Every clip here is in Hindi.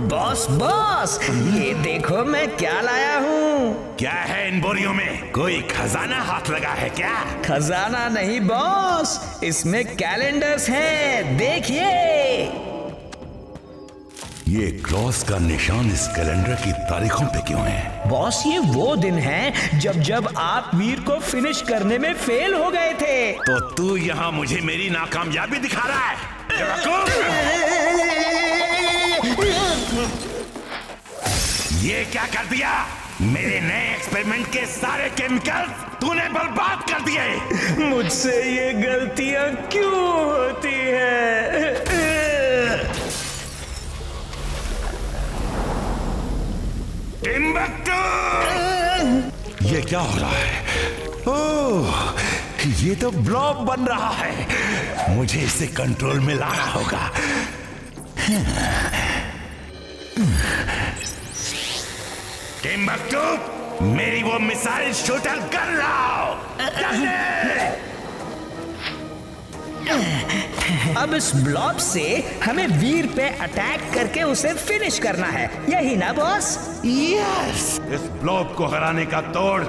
बॉस बॉस, ये देखो मैं क्या लाया हूँ। क्या है इन बोरियों में? कोई खजाना हाथ लगा है क्या? खजाना नहीं बॉस, इसमें कैलेंडर्स हैं, देखिए। ये क्रॉस का निशान इस कैलेंडर की तारीखों पे क्यों है? बॉस ये वो दिन है जब जब आप वीर को फिनिश करने में फेल हो गए थे। तो तू यहाँ मुझे मेरी नाकामयाबी दिखा रहा है? ये क्या कर दिया? मेरे नए एक्सपेरिमेंट के सारे केमिकल्स तूने बर्बाद कर दिए। मुझसे ये गलतियां क्यों होती है? टिम्बक्टू! ये क्या हो रहा है? ओह, ये तो ब्लॉब बन रहा है। मुझे इसे कंट्रोल में लाना होगा। टिम्बक्टू, मेरी वो मिसाइल शूटर कर लाओ। अब इस ब्लॉब से हमें वीर पे अटैक करके उसे फिनिश करना है, यही ना बॉस? यस! इस ब्लॉब को हराने का तोड़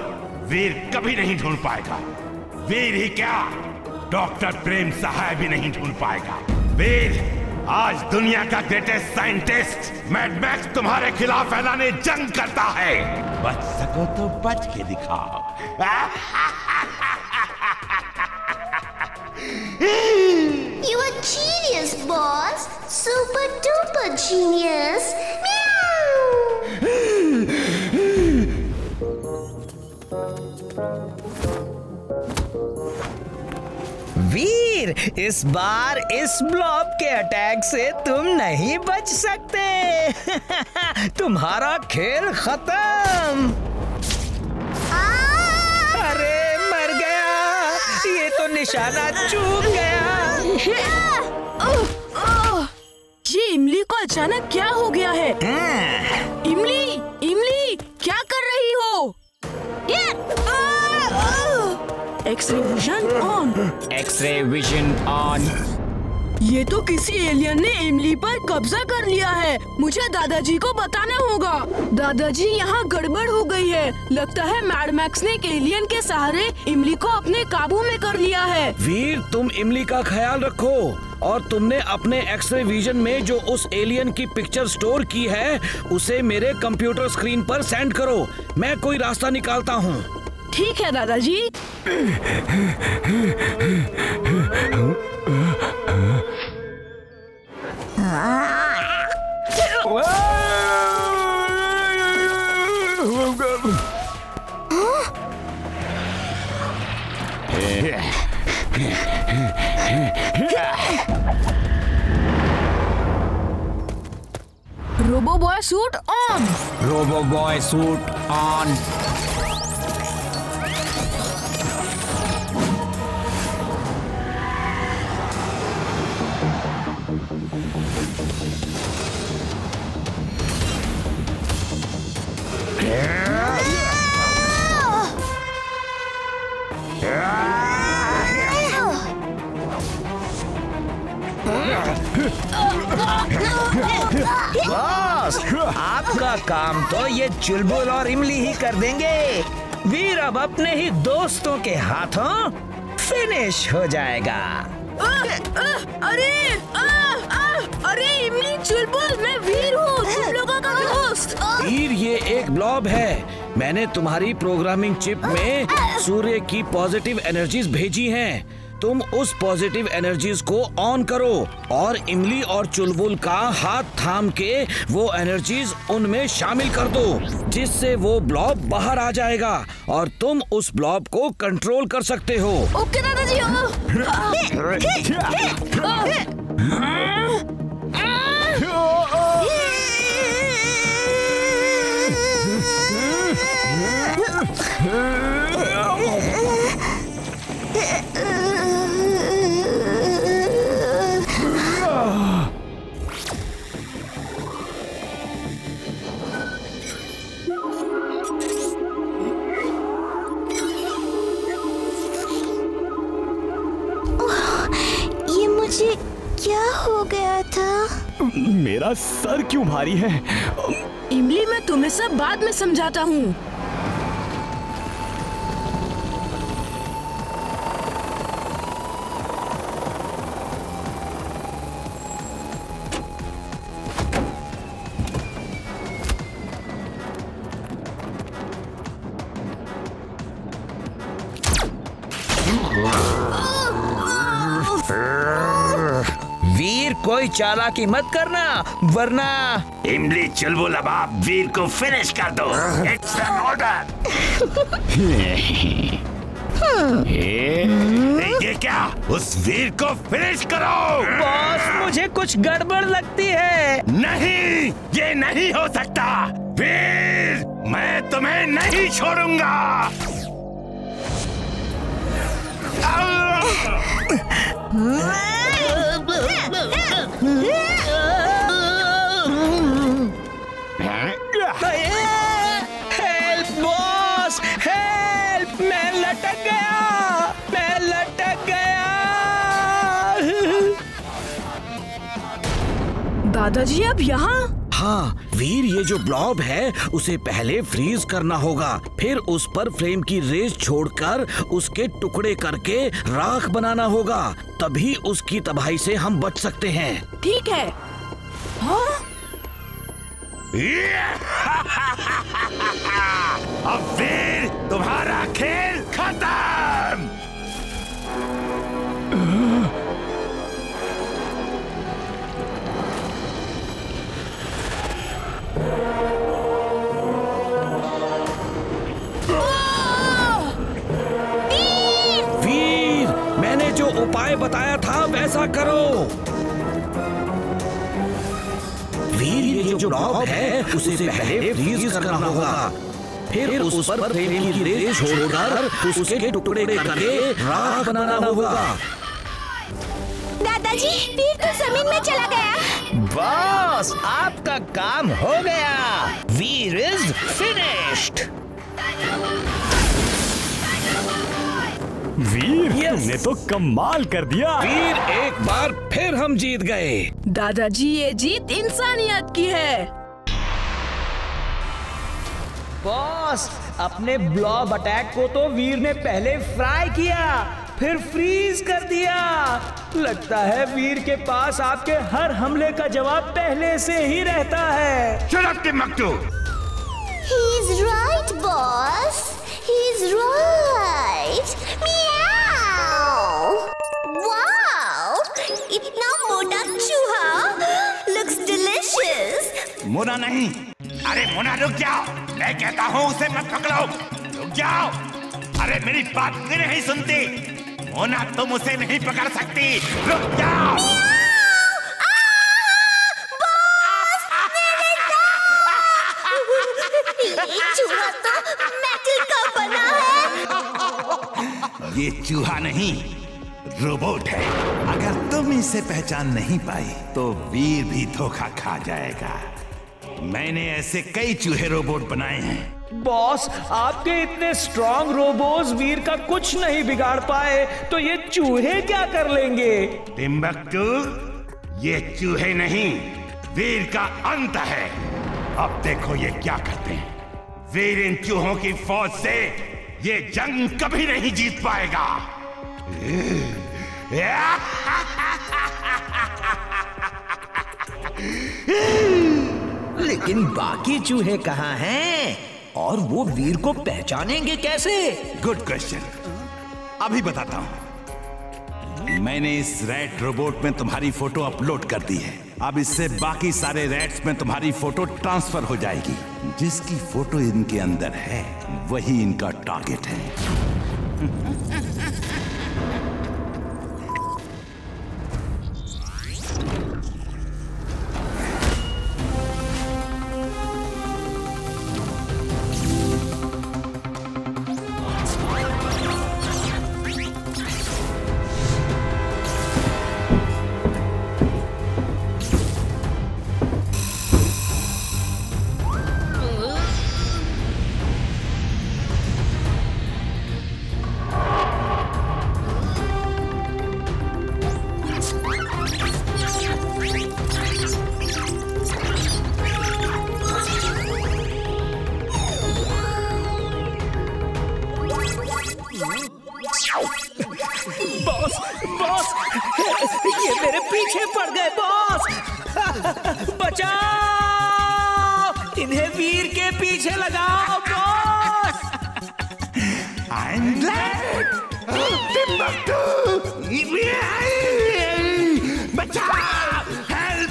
वीर कभी नहीं ढूंढ पाएगा। वीर ही क्या, डॉक्टर प्रेम सहाय भी नहीं ढूंढ पाएगा। वीर, आज दुनिया का ग्रेटेस्ट साइंटिस्ट मैड मैक्स तुम्हारे खिलाफ ऐलाने जंग करता है। बच सको तो बच के दिखाओ। You are genius, boss. Super duper genius. वीर, इस बार इस ब्लॉब के अटैक से तुम नहीं बच सकते। तुम्हारा खेल खत्म। अरे मर गया, ये तो निशाना चूक गया। ये इमली को अचानक क्या हो गया है? इमली, इमली, क्या कर रही हो? X-ray vision on. X-ray vision on. ये तो किसी एलियन ने इमली पर कब्जा कर लिया है। मुझे दादाजी को बताना होगा। दादाजी, यहाँ गड़बड़ हो गई है। लगता है मैड मैक्स ने एक एलियन के सहारे इमली को अपने काबू में कर लिया है। वीर, तुम इमली का ख्याल रखो और तुमने अपने एक्सरे विजन में जो उस एलियन की पिक्चर स्टोर की है उसे मेरे कंप्यूटर स्क्रीन पर सेंड करो। मैं कोई रास्ता निकालता हूँ। ठीक है दादाजी। Robo boy suit on. Robo boy suit on. Boss, आपका काम तो ये चुलबुल और इमली ही कर देंगे। वीर अब अपने ही दोस्तों के हाथों फिनिश हो जाएगा। अरे इमली, चुलबुल, मैं वीर हूँ, तुम लोगों का दोस्त। वीर, ये एक ब्लॉब है। मैंने तुम्हारी प्रोग्रामिंग चिप में सूर्य की पॉजिटिव एनर्जीज भेजी हैं। तुम उस पॉजिटिव एनर्जीज को ऑन करो और इमली और चुलबुल का हाथ थाम के वो एनर्जीज उनमें शामिल कर दो, जिससे वो ब्लॉब बाहर आ जाएगा और तुम उस ब्लॉब को कंट्रोल कर सकते हो। ओके दादाजी। ये मुझे क्या हो गया था? मेरा सर क्यों भारी है? इमली, मैं तुम्हें सब बाद में समझाता हूँ। वीर, कोई चालाकी मत करना वरना इमली चुलबुल, अब आप वीर को फिनिश कर दो। It's an order. ये क्या? उस वीर को फिनिश करो। बॉस, मुझे कुछ गड़बड़ लगती है। नहीं, ये नहीं हो सकता। वीर, मैं तुम्हें नहीं छोड़ूंगा। Help boss, help! मैं लटक गया, मैं लटक गया। दादाजी अब यहाँ? हाँ वीर, ये जो ब्लॉब है उसे पहले फ्रीज करना होगा, फिर उस पर फ्लेम की रेस छोड़कर उसके टुकड़े करके राख बनाना होगा, तभी उसकी तबाही से हम बच सकते हैं। ठीक है। हाँ? अब वीर, तुम्हारा खेल खत्म। वीर, मैंने जो उपाय बताया था वैसा करो। वीर, ये जो ब्लॉब है उसे पहले फ्रीज करना होगा, फिर उस पर फ्लेम की रेस छोड़कर उसके टुकड़े करके राख बनाना होगा। दादाजी, वीर तो जमीन में चला गया। बॉस, आपका काम हो गया। वीर इज फिनिश्ड। वीर, तुमने तो कमाल कर दिया। वीर, एक बार फिर हम जीत गए। दादाजी, ये जीत इंसानियत की है। बॉस, अपने ब्लॉब अटैक को तो वीर ने पहले फ्राई किया, फिर फ्रीज कर दिया। लगता है वीर के पास आपके हर हमले का जवाब पहले से ही रहता है। Shut up, Timbuktu. He's right, boss. He's right. Meow. Wow! इतना मोटा चूहा. Looks delicious. मोना नहीं, अरे मोना रुक जाओ। मैं कहता हूँ उसे मत पकड़ो। रुक जाओ। अरे मेरी बात क्यों नहीं सुनती? मोना, तुम उसे नहीं पकड़ सकती। रुक जाओ। ये चूहा तो मेटल का बना है। ये चूहा नहीं, रोबोट है। अगर तुम इसे पहचान नहीं पाई तो वीर भी धोखा खा जाएगा। मैंने ऐसे कई चूहे रोबोट बनाए हैं। बॉस, आपके इतने स्ट्रॉन्ग रोबोट्स वीर का कुछ नहीं बिगाड़ पाए, तो ये चूहे क्या कर लेंगे? टिम्बकटू, ये चूहे नहीं, वीर का अंत है। अब देखो ये क्या करते हैं। वीर इन चूहों की फौज से ये जंग कभी नहीं जीत पाएगा। लेकिन बाकी चूहे कहाँ हैं? और वो वीर को पहचानेंगे कैसे? गुड क्वेश्चन, अभी बताता हूँ। मैंने इस रैट रोबोट में तुम्हारी फोटो अपलोड कर दी है। अब इससे बाकी सारे रैट्स में तुम्हारी फोटो ट्रांसफर हो जाएगी। जिसकी फोटो इनके अंदर है वही इनका टारगेट है। पीछे पड़ गए बॉस। बचाओ, इन्हें वीर के पीछे लगाओ बॉस। I'm glad. Timbuktu! बचाओ! Help!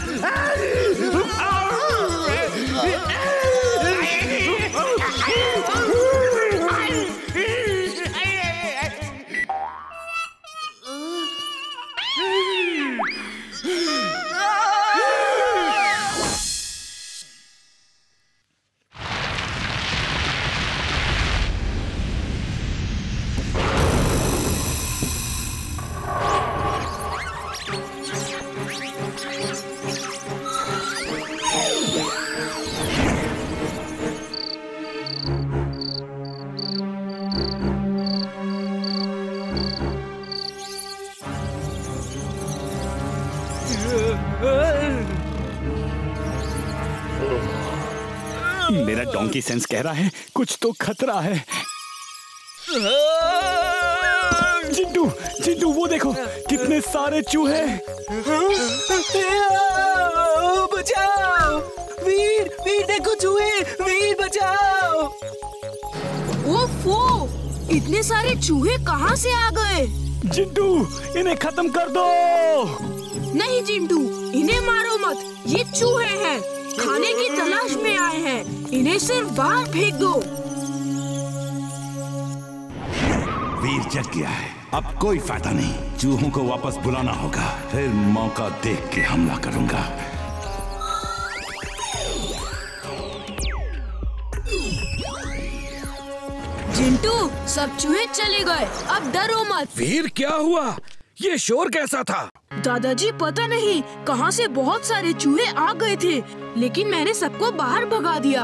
मेरा डोंकी सेंस कह रहा है कुछ तो खतरा है। चिंटू, चिंटू वो देखो कितने सारे चूहे। बचाओ, वीर, वीर देखो चूहे, वीर बचाओ। ओफो, इतने सारे चूहे कहाँ से आ गए? चिंटू इन्हें खत्म कर दो। नहीं चिंटू, इन्हें मारो मत, ये चूहे हैं, खाने की तलाश में आए हैं, इन्हें सिर्फ बाहर फेंक दो। वीर जग गया है, अब कोई फायदा नहीं। चूहों को वापस बुलाना होगा, फिर मौका देख के हमला करूंगा। चिंटू, सब चूहे चले गए, अब डरो मत। वीर क्या हुआ? ये शोर कैसा था? दादाजी पता नहीं कहां से बहुत सारे चूहे आ गए थे, लेकिन मैंने सबको बाहर भगा दिया।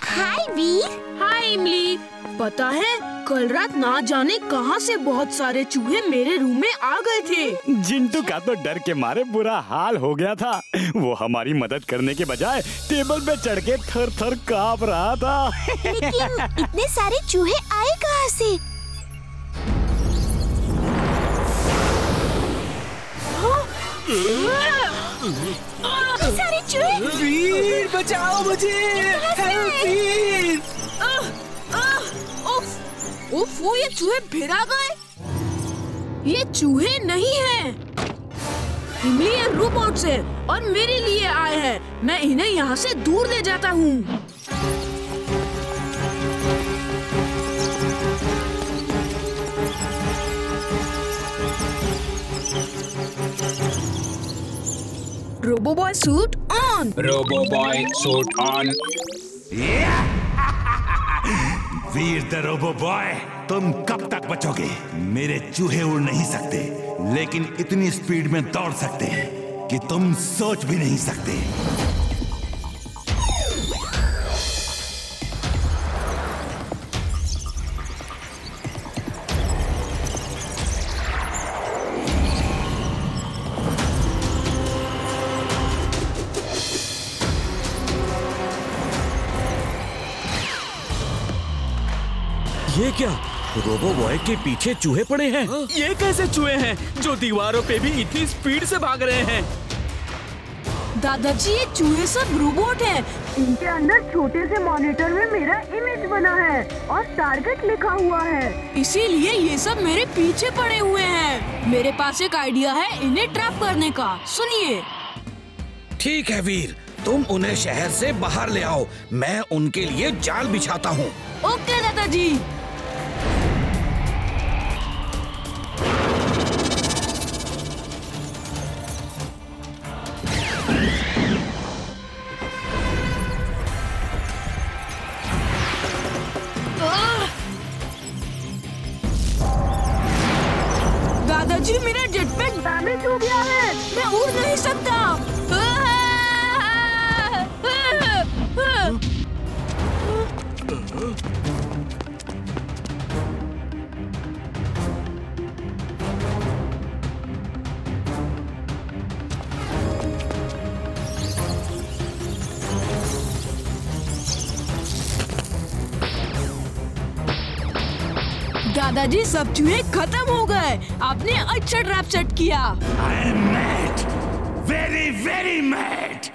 हाय वीर। हाय इमली, पता है कल रात ना जाने कहां से बहुत सारे चूहे मेरे रूम में आ गए थे। चिंटू का तो डर के मारे बुरा हाल हो गया था। वो हमारी मदद करने के बजाय टेबल पे चढ़ के थर थर कांप रहा था। लेकिन इतने सारे चूहे आए कहाँ से? इतने सारे चूहे! वीर बचाओ मुझे, हेल्प वीर। उफ, वो ये चूहे फिर आ गए। ये चूहे नहीं हैं, इमली ये रोबोट्स हैं और मेरे लिए आए हैं। मैं इन्हें यहाँ से दूर ले जाता हूँ। Robo boy suit on. Robo boy suit on. Veer the robo boy, तुम कब तक बचोगे? मेरे चूहे उड़ नहीं सकते, लेकिन इतनी स्पीड में दौड़ सकते हैं कि तुम सोच भी नहीं सकते। ये क्या? रोबो बॉय के पीछे चूहे पड़े हैं। ये कैसे चूहे हैं जो दीवारों पे भी इतनी स्पीड से भाग रहे हैं? दादाजी ये चूहे सब रोबोट हैं। इनके अंदर छोटे से मॉनिटर में मेरा इमेज बना है और टारगेट लिखा हुआ है, इसीलिए ये सब मेरे पीछे पड़े हुए हैं। मेरे पास एक आइडिया है इन्हें ट्रैप करने का, सुनिए। ठीक है वीर, तुम उन्हें शहर से बाहर ले आओ, मैं उनके लिए जाल बिछाता हूँ। ओके दादाजी। दादाजी मेरा जेटपैक डैमेज हो गया है, मैं उड़ नहीं सकता। दादाजी सब चूहे खत्म हो गए। आपने अच्छा ट्रैप सेट किया। I am mad, very very mad.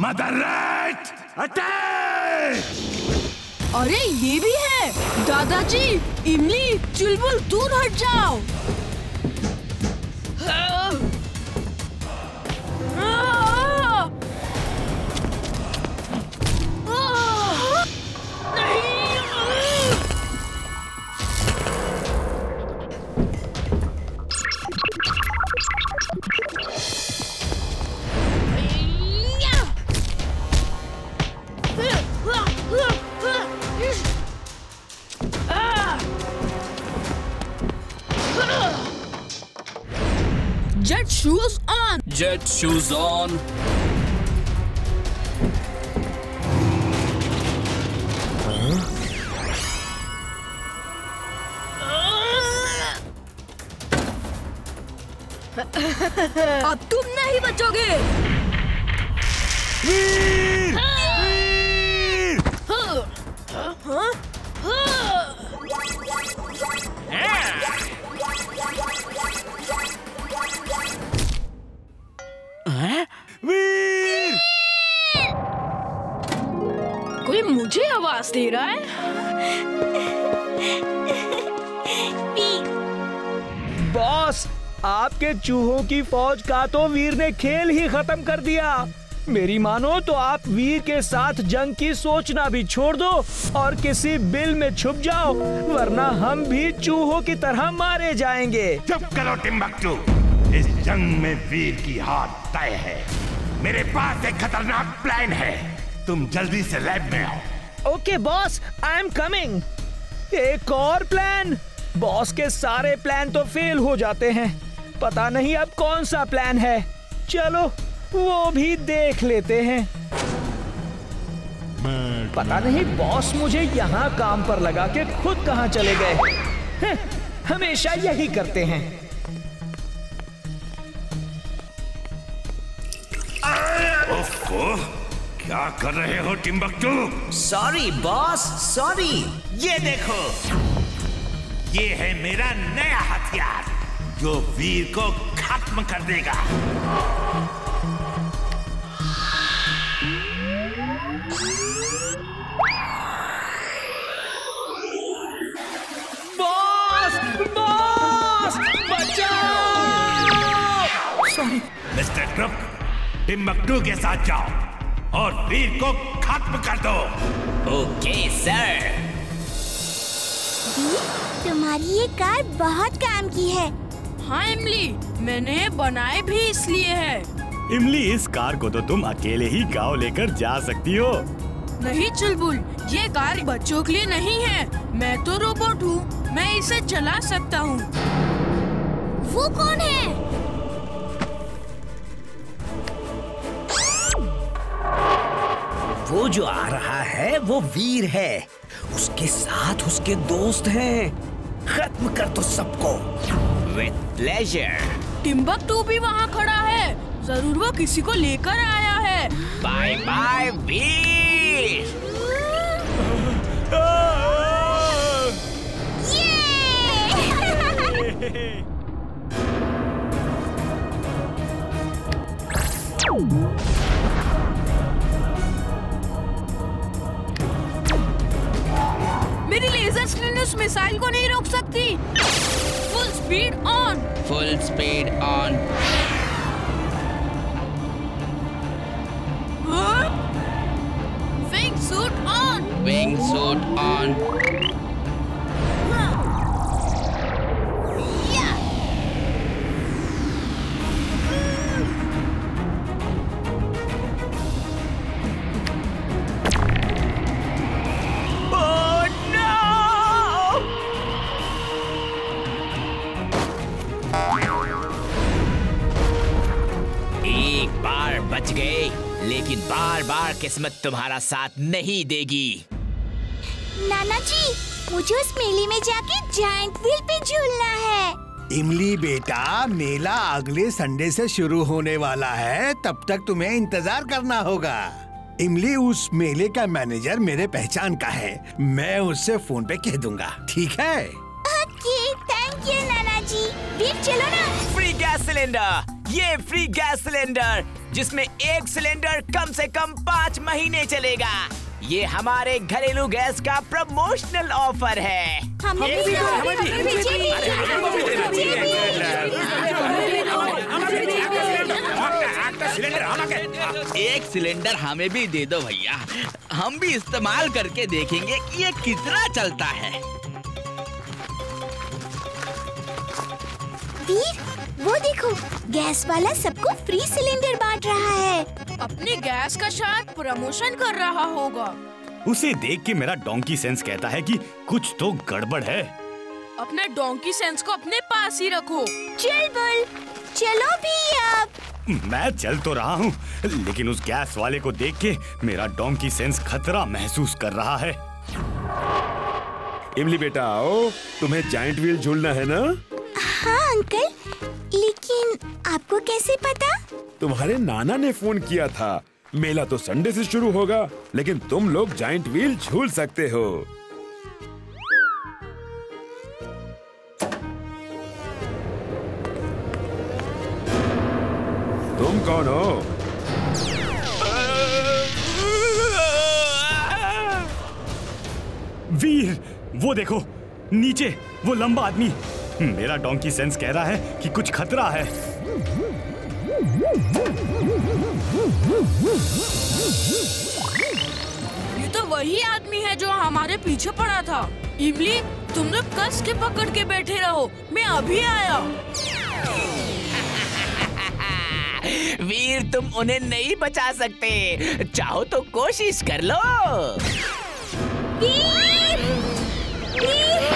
Mother rat, attack! अरे ये भी है। दादाजी, इमली, चुलबुल दूर हट जाओ। Jet shoes on! Jet shoes on. अब तुम नहीं बचोगे। वीर! वीर! कोई मुझे आवाज दे रहा है। बॉस, आपके चूहों की फौज का तो वीर ने खेल ही खत्म कर दिया। मेरी मानो तो आप वीर के साथ जंग की सोचना भी छोड़ दो और किसी बिल में छुप जाओ, वरना हम भी चूहों की तरह मारे जाएंगे। चुप करो टिम्बकटू, इस जंग में वीर की हार तय है। मेरे पास एक खतरनाक प्लान है, तुम जल्दी से लैब में आओ। Okay boss, I am coming. एक और प्लान? बॉस के सारे प्लान तो फेल हो जाते हैं, पता नहीं अब कौन सा प्लान है। चलो वो भी देख लेते हैं। पता नहीं बॉस मुझे यहाँ काम पर लगा के खुद कहाँ चले गए। हमेशा यही करते हैं। ओफो, क्या कर रहे हो टिम्बकटू? Sorry boss, sorry. ये देखो, ये है मेरा नया हथियार जो वीर को खत्म कर देगा। बॉस, बॉस, बचाओ! सॉरी। मिस्टर क्रप, टिम्बकटू के साथ जाओ और वीर को खत्म कर दो। Okay sir. तुम्हारी ये कार बहुत काम की है। हाँ इमली, मैंने बनाए भी इसलिए है। इमली, इस कार को तो तुम अकेले ही गांव लेकर जा सकती हो। नहीं चुलबुल, ये कार बच्चों के लिए नहीं है। मैं तो रोबोट हूँ, मैं इसे चला सकता हूँ। वो कौन है? वो जो आ रहा है वो वीर है, उसके साथ उसके दोस्त हैं। खत्म कर दो सबको। With pleasure. टिम्बकटू भी वहाँ खड़ा है, जरूर वो किसी को लेकर आया है। बाय बाय वीर। मेरी लेजर स्क्रीन उस मिसाइल को नहीं रोक सकती। Full speed on. Full speed on. Wing suit on. Wing suit on. एक बार बच गए, लेकिन बार बार किस्मत तुम्हारा साथ नहीं देगी। नाना जी, मुझे उस मेले में जाके जायंट व्हील पे झूलना है। इमली बेटा, मेला अगले संडे से शुरू होने वाला है, तब तक तुम्हें इंतजार करना होगा। इमली, उस मेले का मैनेजर मेरे पहचान का है, मैं उससे फोन पे कह दूंगा, ठीक है? ओके। किया नाना जी। वीर चलो ना। फ्री गैस सिलेंडर, ये फ्री गैस सिलेंडर जिसमें एक सिलेंडर कम से कम 5 महीने चलेगा। ये हमारे घरेलू गैस का प्रमोशनल ऑफर है। एक सिलेंडर हमें भी दे दो भैया, हम भी इस्तेमाल करके देखेंगे ये कितना चलता है। वीर, वो देखो गैस वाला सबको फ्री सिलेंडर बांट रहा है। अपने गैस का शायद प्रमोशन कर रहा होगा। उसे देख के मेरा डोंकी सेंस कहता है कि कुछ तो गड़बड़ है। अपने डोंकी सेंस को अपने पास ही रखो। चल बोल, चलो भी अब। मैं चल तो रहा हूँ, लेकिन उस गैस वाले को देख के मेरा डोंकी सेंस खतरा महसूस कर रहा है। इमली बेटा आओ, तुम्हें जायंट व्हील झूलना है ना? हाँ अंकल, लेकिन आपको कैसे पता? तुम्हारे नाना ने फोन किया था। मेला तो संडे से शुरू होगा, लेकिन तुम लोग जायंट व्हील झूल सकते हो। तुम कौन हो? वीर, वो देखो नीचे वो लंबा आदमी। मेरा डोंकी सेंस कह रहा है कि कुछ खतरा है। ये तो वही आदमी है जो हमारे पीछे पड़ा था। इमली, तुम लोग कस के पकड़ के बैठे रहो, मैं अभी आया। वीर, तुम उन्हें नहीं बचा सकते, चाहो तो कोशिश कर लो। वीर! वीर!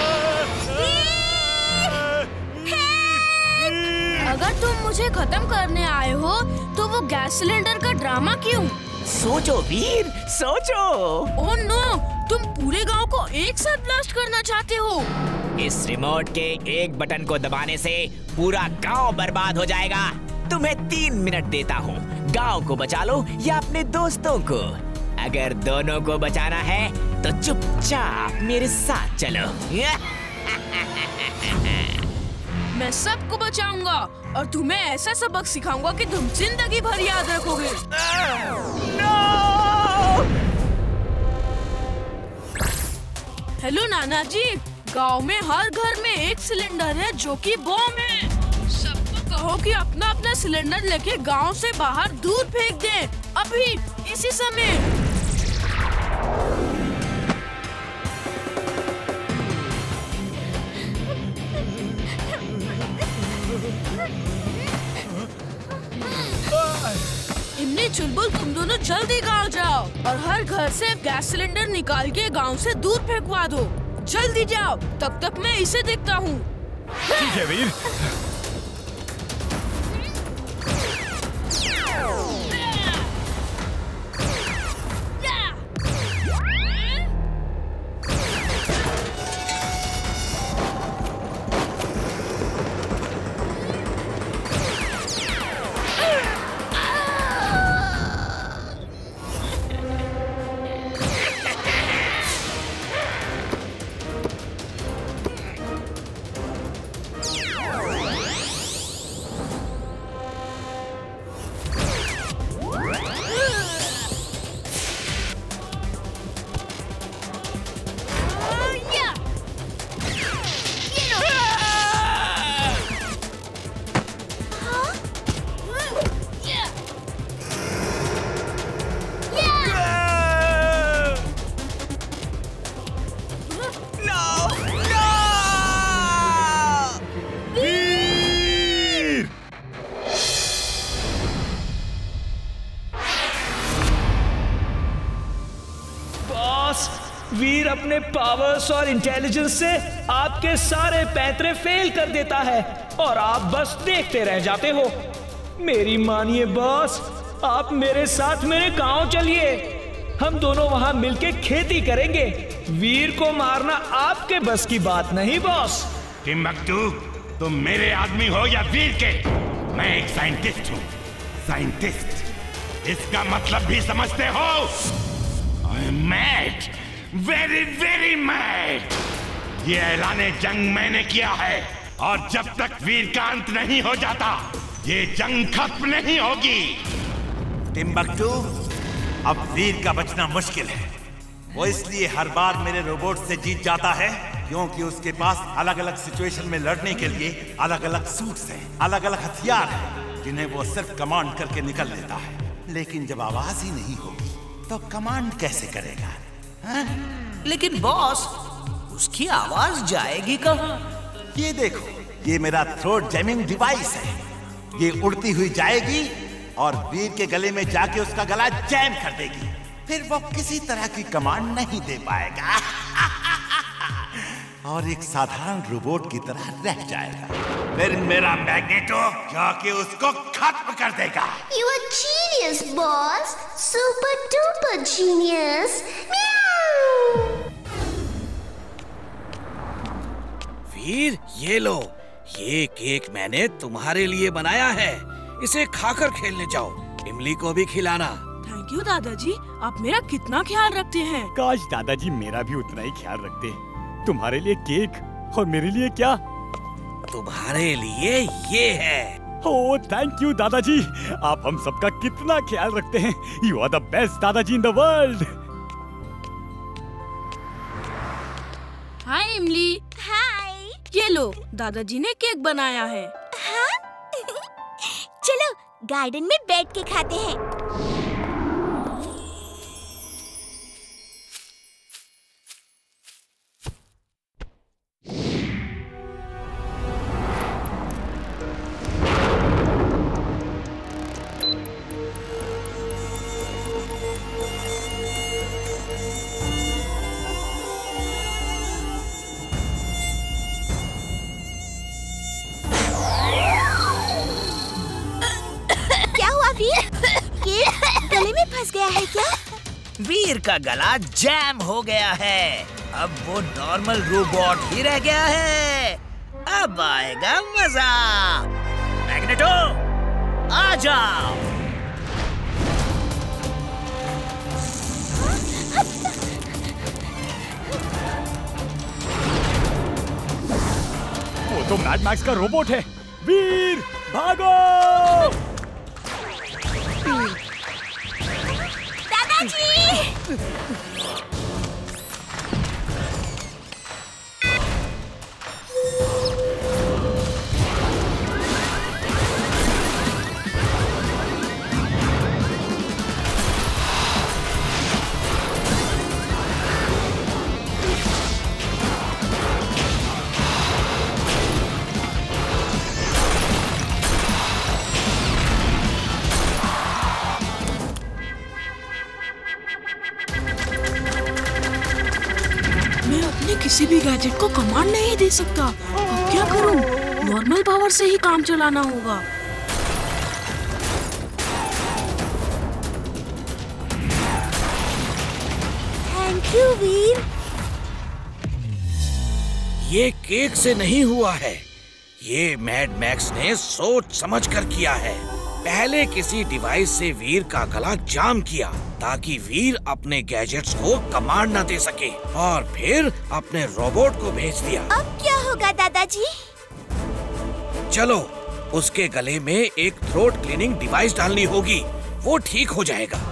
अगर तुम मुझे खत्म करने आए हो तो वो गैस सिलेंडर का ड्रामा क्यों? सोचो वीर, सोचो। ओह नो, तुम पूरे गांव को एक साथ ब्लास्ट करना चाहते हो। इस रिमोट के एक बटन को दबाने से पूरा गांव बर्बाद हो जाएगा। तुम्हें 3 मिनट देता हूँ, गांव को बचा लो या अपने दोस्तों को। अगर दोनों को बचाना है तो चुपचाप मेरे साथ चलो। मैं सबको बचाऊंगा और तुम्हें ऐसा सबक सिखाऊंगा कि तुम जिंदगी भर याद रखोगे। हेलो नाना जी, गांव में हर घर में एक सिलेंडर है जो कि बम है। सबको कहो कि अपना अपना सिलेंडर लेके गांव से बाहर दूर फेंक दें, अभी इसी समय। इमली, चुलबुल, तुम दोनों जल्दी गांव जाओ और हर घर से गैस सिलेंडर निकाल के गांव से दूर फेंकवा दो। जल्दी जाओ, तब तक मैं इसे देखता हूँ। ठीक है वीर। वीर अपने पावर्स और इंटेलिजेंस से आपके सारे पैंतरे फेल कर देता है और आप बस देखते रह जाते हो। मेरी मानिए बॉस, आप मेरे साथ मेरे गांव चलिए, हम दोनों वहां मिलके खेती करेंगे। वीर को मारना आपके बस की बात नहीं बॉस। टिम्बकटू, तुम मेरे आदमी हो या वीर के? मैं एक साइंटिस्ट हूँ। साइंटिस्ट, इसका मतलब भी समझते हो? I am mad, very very mad. ये ऐलाने जंग मैंने किया है और जब तक वीर का अंत नहीं हो जाता ये जंग खत्म नहीं होगी। टिम्बक्टू, अब वीर का बचना मुश्किल है। वो इसलिए हर बार मेरे रोबोट से जीत जाता है क्योंकि उसके पास अलग अलग सिचुएशन में लड़ने के लिए अलग अलग सूट्स हैं, अलग अलग हथियार हैं, जिन्हें वो सिर्फ कमांड करके निकल लेता है। लेकिन जब आवाज ही नहीं होगी तो कमांड कैसे करेगा? हा? लेकिन बॉस, उसकी आवाज जाएगी कहाँ? ये देखो, ये मेरा थ्रोट जैमिंग डिवाइस है। ये उड़ती हुई जाएगी और वीर के गले में जाके उसका गला जैम कर देगी। फिर वो किसी तरह की कमांड नहीं दे पाएगा और एक साधारण रोबोट की तरह रह जाएगा। फिर मेरा मैग्नेटो जाके उसको खत्म कर देगा। You are genius, boss. Super duper genius. वीर, ये लो, ये केक मैंने तुम्हारे लिए बनाया है। इसे खाकर खेलने जाओ। इमली को भी खिलाना। थैंक यू दादाजी, आप मेरा कितना ख्याल रखते हैं। काश दादाजी मेरा भी उतना ही ख्याल रखते। तुम्हारे लिए केक और मेरे लिए क्या? तुम्हारे लिए ये है। ओह थैंक यू दादाजी, आप हम सबका कितना ख्याल रखते हैं। यू आर द बेस्ट दादाजी इन द वर्ल्ड। हाय इमली। हाय। ये लो, दादाजी ने केक बनाया है। हाँ? चलो गार्डन में बैठ के खाते हैं। गले में फंस गया है क्या? वीर का गला जैम हो गया है। अब वो नॉर्मल रोबोट ही रह गया है। अब आएगा मजा। मैग्नेटो, आ जाओ। वो तो मैड मैक्स का रोबोट है। वीर, भागो! दादाजी! किसी भी गैजेट को कमांड नहीं दे सकता। अब क्या करूं? नॉर्मल पावर से ही काम चलाना होगा। थैंक यू वीर। ये केक से नहीं हुआ है। ये मैड मैक्स ने सोच समझ कर किया है। पहले किसी डिवाइस से वीर का गला जाम किया ताकि वीर अपने गैजेट्स को कमांड न दे सके, और फिर अपने रोबोट को भेज दिया। अब क्या होगा दादाजी? चलो, उसके गले में एक थ्रोट क्लीनिंग डिवाइस डालनी होगी। वो ठीक हो जाएगा।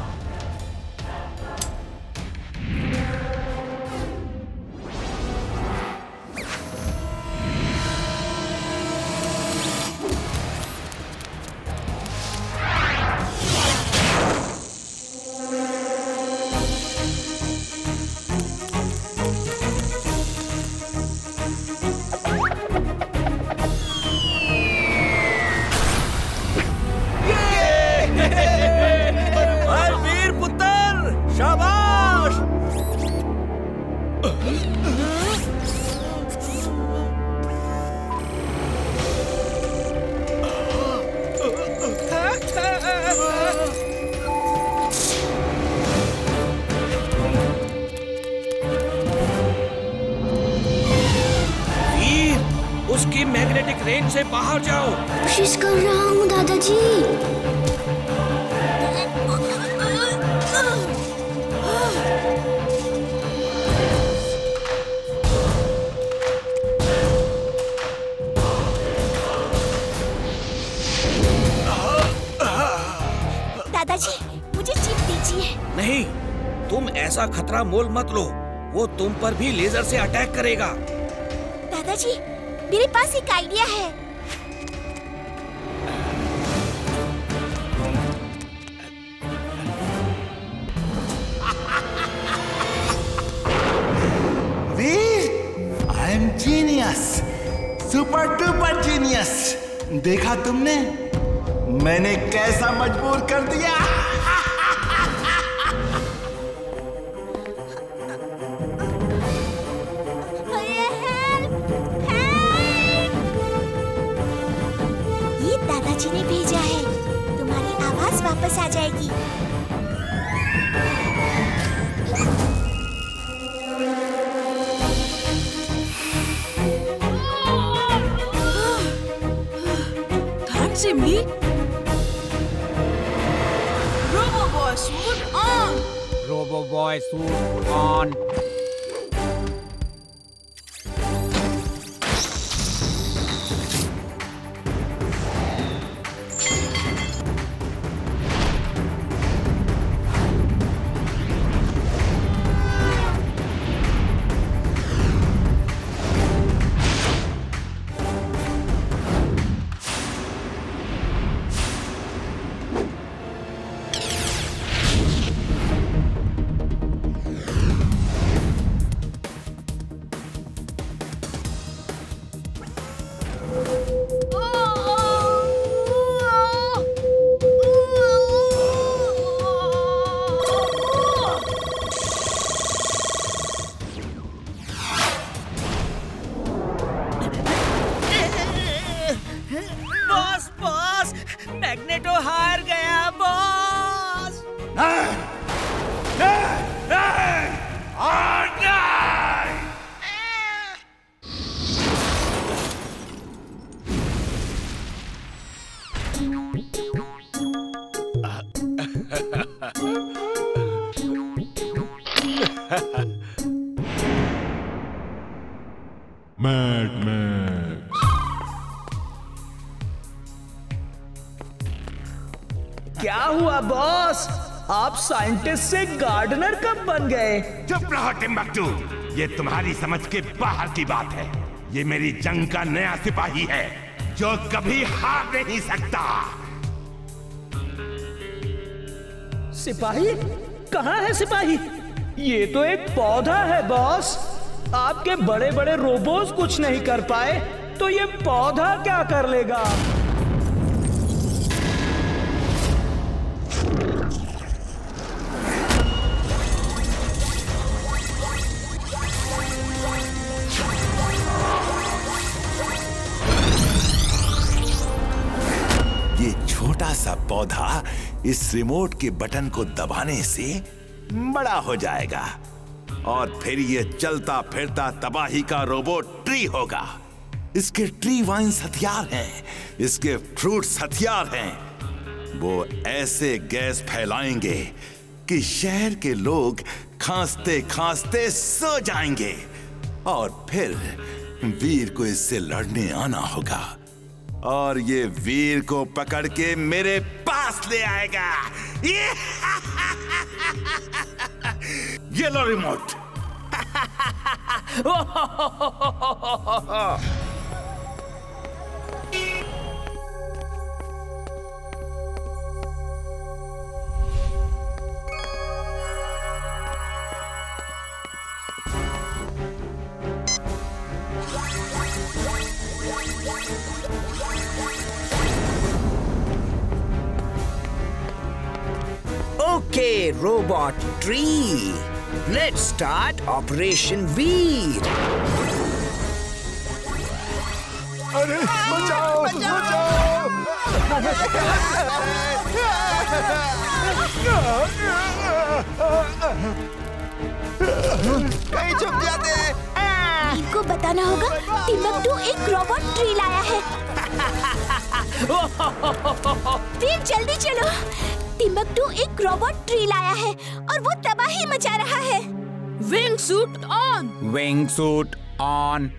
उसकी मैग्नेटिक रेंज से बाहर जाओ। कोशिश कर रहा हूँ दादाजी। दादाजी, मुझे चिप दीजिए। नहीं, तुम ऐसा खतरा मोल मत लो, वो तुम पर भी लेजर से अटैक करेगा। दादाजी, मेरे पास एक आइडिया है। Veer, I am genius, super duper genius. देखा तुमने, मैंने कैसा मजबूर कर दिया। ये दादाजी ने भेजा है, तुम्हारी आवाज वापस आ जाएगी। Immly. Robo-Boy suit on. Robo-Boy suit on. Magneto हार गया बॉस। Mad max. क्या हुआ बॉस? आप साइंटिस्ट से गार्डनर कब बन गए? चुप रहो टिम्बकटू, ये तुम्हारी समझ के बाहर की बात है। ये मेरी जंग का नया सिपाही है जो कभी हार नहीं सकता। सिपाही? कहाँ है सिपाही? ये तो एक पौधा है बॉस। आपके बड़े बड़े रोबोट कुछ नहीं कर पाए तो ये पौधा क्या कर लेगा? ये छोटा सा पौधा इस रिमोट के बटन को दबाने से बड़ा हो जाएगा और फिर ये चलता फिरता तबाही का रोबोट ट्री होगा। इसके ट्री वाइन्स हथियार हैं, इसके फ्रूट्स हथियार हैं। वो ऐसे गैस फैलाएंगे कि शहर के लोग खांसते खांसते सो जाएंगे और फिर वीर को इससे लड़ने आना होगा और ये वीर को पकड़ के मेरे पास ले आएगा। ये लो remote. Okay, Robot Tree. Let's start Operation Veer. अरे बचाओ, बचाओ! कहीं छुप जाते हैं। इनको बताना होगा टिम्बकटू एक रोबोट ट्री लाया है। फिर जल्दी चलो, टिम्बकटू एक रोबोट ट्री लाया है और वो तबाही मचा रहा है। Wing suit on. Wing suit on.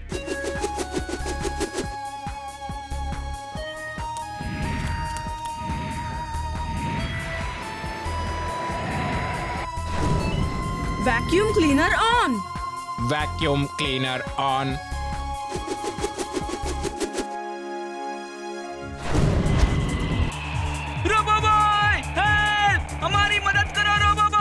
Vacuum cleaner on. Vacuum cleaner on. Robo boy, help! हमारी मदद करो रोबो बॉय।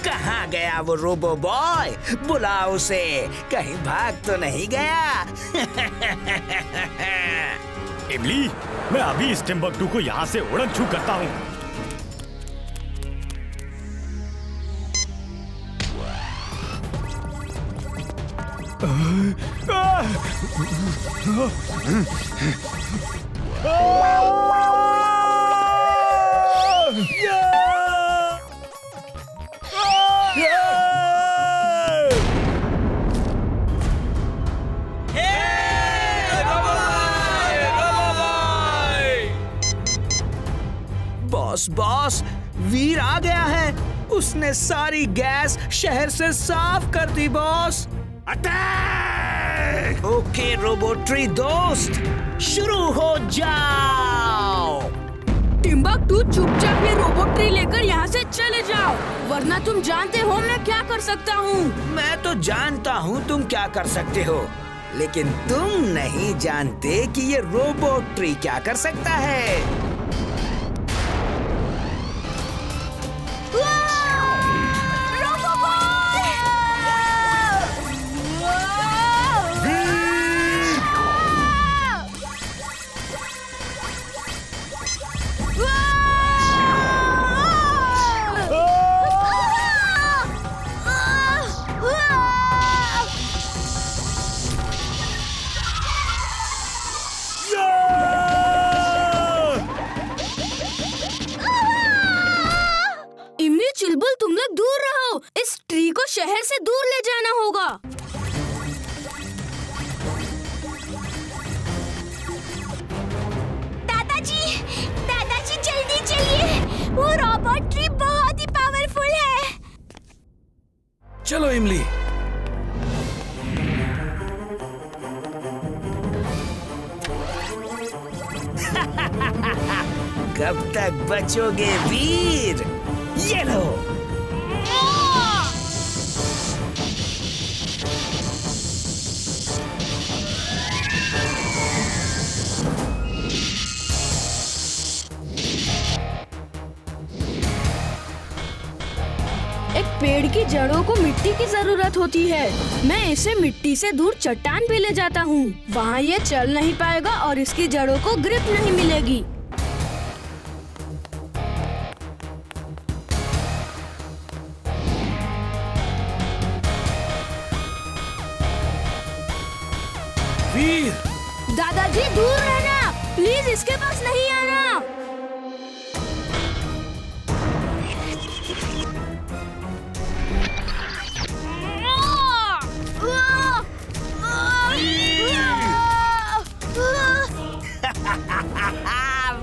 कहाँ गया वो रोबो बॉय? बुलाओ उसे, कहीं भाग तो नहीं गया? इमली, मैं अभी इस टिम्बकटू को यहाँ से उड़न छू करता हूँ। बॉस, वीर आ गया है। उसने सारी गैस शहर से साफ कर दी बॉस। अटैक! ओके रोबोट्री दोस्त, शुरू हो जाओ। टिम्बकटू, चुपचाप ये रोबोट्री लेकर यहाँ से चले जाओ, वरना तुम जानते हो मैं क्या कर सकता हूँ। मैं तो जानता हूँ तुम क्या कर सकते हो, लेकिन तुम नहीं जानते कि ये रोबोट्री क्या कर सकता है। चुलबुल, तुम लोग दूर रहो, इस ट्री को शहर से दूर ले जाना होगा। दादाजी जल्दी चलिए, वो रोबोट ट्री बहुत ही पावरफुल है। चलो इमली। कब तक बचोगे वीर? ये लो। एक पेड़ की जड़ों को मिट्टी की जरूरत होती है। मैं इसे मिट्टी से दूर चट्टान पे ले जाता हूँ। वहाँ ये चल नहीं पाएगा और इसकी जड़ों को ग्रिप नहीं मिलेगी। वीर! दादाजी दूर रहना, प्लीज इसके पास नहीं आना।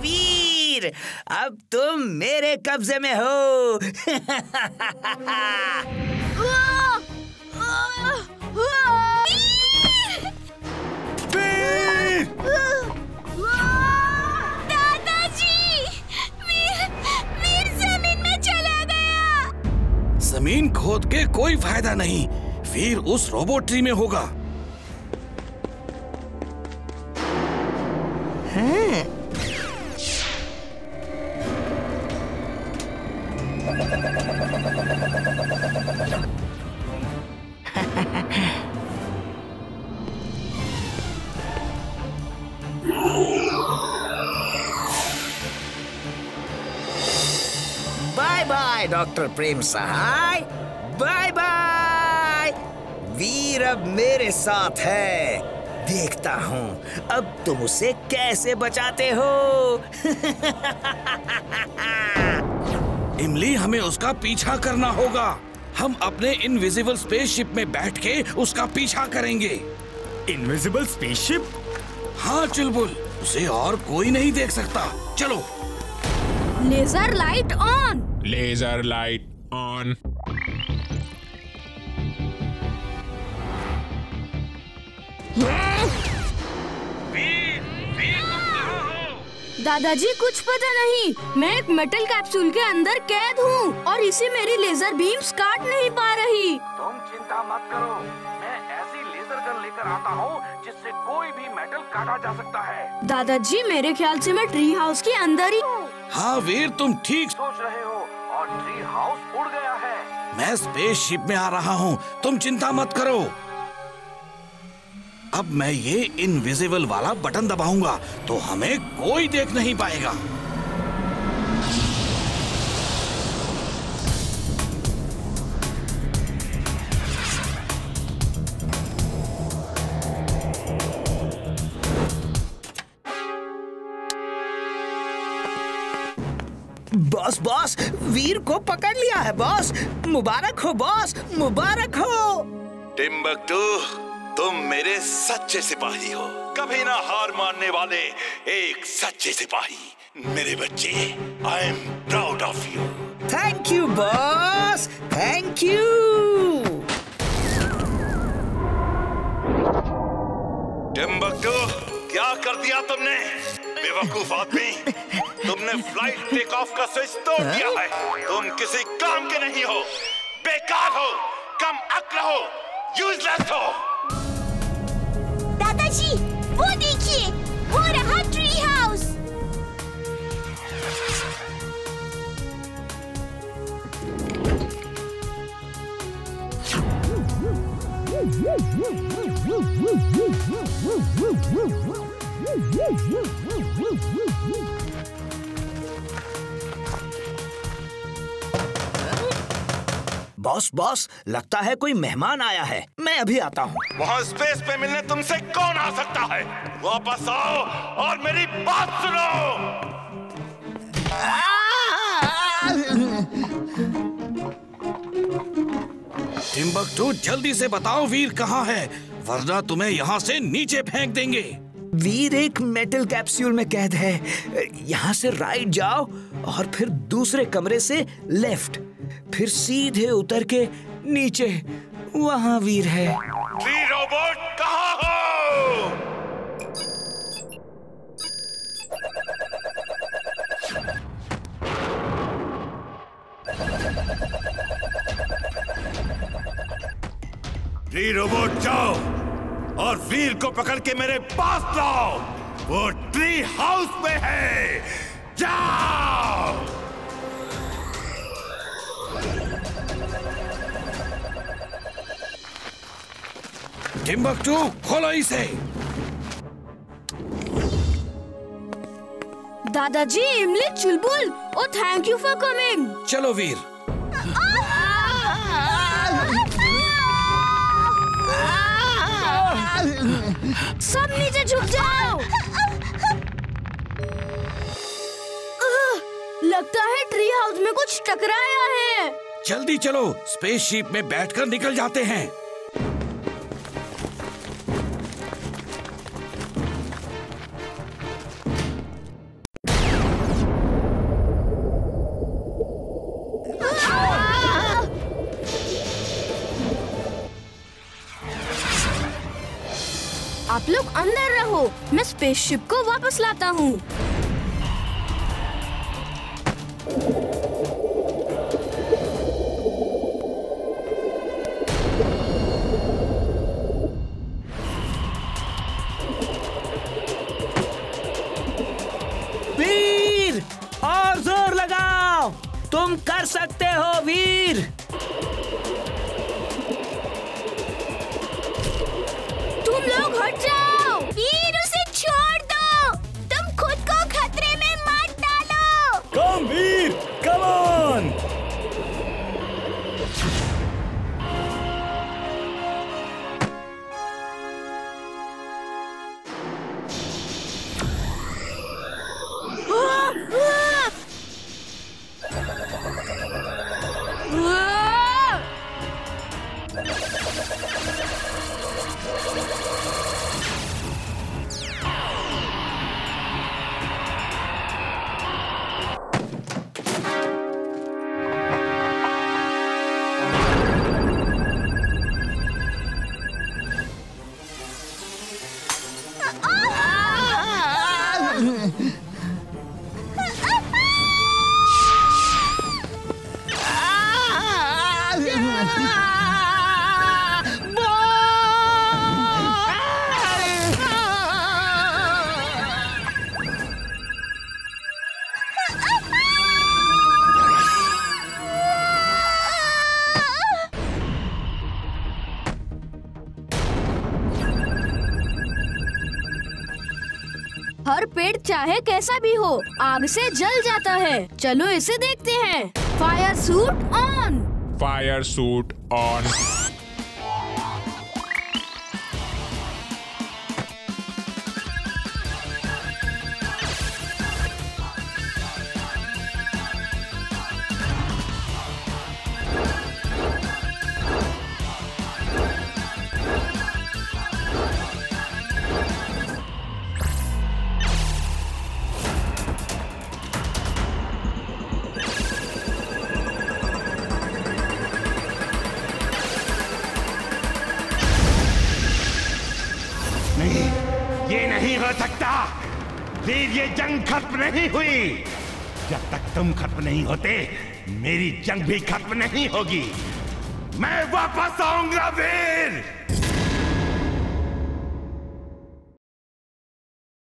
वीर, अब तुम मेरे कब्जे में हो। जमीन खोद के कोई फायदा नहीं, वीर उस रोबोट्री में होगा। Bye bye doctor Prem Sahay, bye bye. Veer अब मेरे साथ है, देखता हूँ अब तुम उसे कैसे बचाते हो। इमली, हमें उसका पीछा करना होगा। हम अपने इनविजिबल स्पेसशिप में बैठ के उसका पीछा करेंगे। Invisible spaceship? हाँ चुलबुल, उसे और कोई नहीं देख सकता। चलो। Laser light on. Laser light on. दादाजी कुछ पता नहीं, मैं एक मेटल कैप्सूल के अंदर कैद हूँ और इसे मेरी लेजर बीम्स काट नहीं पा रही। तुम चिंता मत करो, मैं ऐसी लेजर गन लेकर आता हूँ जिससे कोई भी मेटल काटा जा सकता है। दादाजी मेरे ख्याल से मैं ट्री हाउस के अंदर ही हूँ। हाँ वीर, तुम ठीक सोच रहे हो और ट्री हाउस उड़ गया है। मैं स्पेसशिप में आ रहा हूँ, तुम चिंता मत करो। अब मैं ये इनविजिबल वाला बटन दबाऊंगा तो हमें कोई देख नहीं पाएगा। बॉस बॉस, वीर को पकड़ लिया है बॉस। मुबारक हो बॉस, मुबारक हो। टिम्बक्टू, तुम मेरे सच्चे सिपाही हो, कभी ना हार मानने वाले एक सच्चे सिपाही। मेरे बच्चे, I am proud of you. Thank you boss, thank you. Timbuktu, क्या कर दिया तुमने? बेवकूफ आदमी, तुमने फ्लाइट टेक ऑफ का स्विच तोड़ दिया है। तुम किसी काम के नहीं हो, बेकार हो, कम अक्ल हो, यूजलेस हो। दादाजी, वो देखिए, वो रहा ट्री हाउस। बॉस बॉस, लगता है कोई मेहमान आया है, मैं अभी आता हूँ। वहाँ स्पेस पे मिलने तुमसे कौन आ सकता है? वापस आओ और मेरी बात सुनो। टिम्बक्टू, जल्दी से बताओ वीर कहाँ है, वरना तुम्हें यहाँ से नीचे फेंक देंगे। वीर एक मेटल कैप्सूल में कैद है। यहाँ से राइट जाओ और फिर दूसरे कमरे से लेफ्ट, फिर सीधे उतर के नीचे, वहाँ वीर है। ट्री रोबोट कहाँ हो? ट्री रोबोट जाओ और वीर को पकड़ के मेरे पास लाओ। वो ट्री हाउस में है, जाओ। टिम्बक्टू, खोलो इसे। दादाजी, इमली, चुलबुल, ओ थैंक यू फॉर कमिंग। चलो वीर। सब नीचे झुक जाओ। लगता है ट्री हाउस में कुछ टकराया है। जल्दी चलो, स्पेसशिप में बैठकर निकल जाते हैं। आप लोग अंदर रहो, मैं स्पेसशिप को वापस लाता हूँ। वीर, और जोर लगाओ, तुम कर सकते हो वीर। तुम लोग हट जाओ। वीर, उसे छोड़ दो, तुम खुद को खतरे में मत डालो। कम वीर, कम ऑन। हर पेड़ चाहे कैसा भी हो आग से जल जाता है। चलो इसे देखते हैं। Fire suit on. Fire suit on. ये नहीं हो सकता वीर, ये जंग खत्म नहीं हुई। जब तक तुम खत्म नहीं होते मेरी जंग भी खत्म नहीं होगी। मैं वापस आऊंगा वीर।